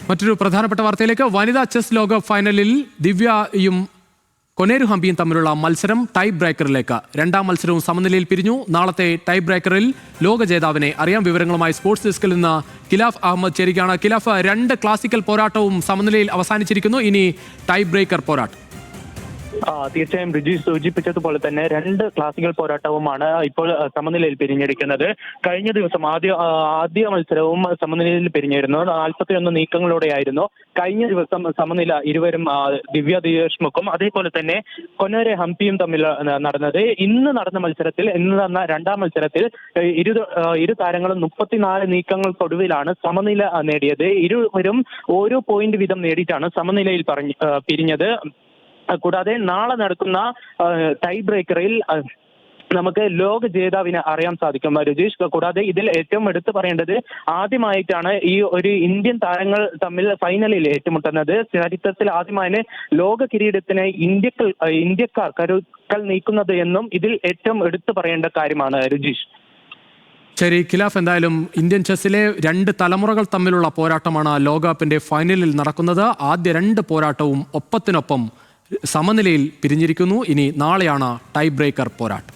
മറ്റൊരു പ്രധാനപ്പെട്ട വാർത്തയിലേക്ക്. വനിതാ ചെസ് ലോകകപ്പ് ഫൈനലിൽ ദിവ്യയും കൊനേരു ഹംപിയും തമ്മിലുള്ള മത്സരം ടൈ ബ്രേക്കറിലേക്ക്. രണ്ടാം മത്സരവും സമനിലയിൽ പിരിഞ്ഞു. നാളത്തെ ടൈ ബ്രേക്കറിൽ ലോക ജേതാവിനെ അറിയാം. വിവരങ്ങളുമായി സ്പോർട്സ് ഡെസ്കിൽ നിന്ന് ഖിലാഫ് അഹമ്മദ് ചേരുകയാണ്. ഖിലാഫ്, രണ്ട് ക്ലാസിക്കൽ പോരാട്ടവും സമനിലയിൽ അവസാനിച്ചിരിക്കുന്നു. ഇനി ടൈ ബ്രേക്കർ പോരാട്ടം. തീർച്ചയായും റിജീഷ് സൂചിപ്പിച്ചതുപോലെ തന്നെ രണ്ട് ക്ലാസിക്കൽ പോരാട്ടവുമാണ് ഇപ്പോൾ സമനിലയിൽ പിരിഞ്ഞിരിക്കുന്നത്. കഴിഞ്ഞ ദിവസം ആദ്യ മത്സരവും സമനിലയിൽ പിരിഞ്ഞിരുന്നു. 41 നീക്കങ്ങളോടെയായിരുന്നു കഴിഞ്ഞ ദിവസം സമനില ഇരുവരും ദിവ്യ ദേശ്മുഖും അതേപോലെ തന്നെ കൊനേരു ഹംപിയും തമ്മിൽ നടന്നത്. ഇന്ന് നടന്ന രണ്ടാം മത്സരത്തിൽ ഇരു താരങ്ങളും 34 നീക്കങ്ങൾക്കൊടുവിലാണ് സമനില നേടിയത്. ഇരുവരും ഓരോ പോയിന്റ് വീതം നേടിയിട്ടാണ് സമനിലയിൽ പിരിഞ്ഞത്. കൂടാതെ നാളെ നടക്കുന്ന ടൈ ബ്രേക്കറിൽ നമുക്ക് ലോക ജേതാവിനെ അറിയാൻ സാധിക്കും രജീഷ്. കൂടാതെ ഇതിൽ ഏറ്റവും എടുത്തു പറയേണ്ടത്, ആദ്യമായിട്ടാണ് ഈ ഒരു ഇന്ത്യൻ താരങ്ങൾ തമ്മിൽ ഫൈനലിൽ ഏറ്റുമുട്ടുന്നത്. ചരിത്രത്തിൽ ആദ്യമായി ലോക കിരീടത്തിന് ഇന്ത്യക്കാർ കരുക്കൾ നീക്കുന്നത് എന്നും ഇതിൽ ഏറ്റവും എടുത്തു പറയേണ്ട കാര്യമാണ് രജീഷ്. ശരി ഖിലാഫ്, എന്തായാലും ഇന്ത്യൻ ചെസ്സിലെ രണ്ട് തലമുറകൾ തമ്മിലുള്ള പോരാട്ടമാണ് ലോകകപ്പിന്റെ ഫൈനലിൽ നടക്കുന്നത്. ആദ്യ രണ്ട് പോരാട്ടവും ഒപ്പത്തിനൊപ്പം സമനിലയിൽ പിരിഞ്ഞിരിക്കുന്നു. ഇനി നാളെയാണ് ടൈ ബ്രേക്കർ പോരാട്ടം.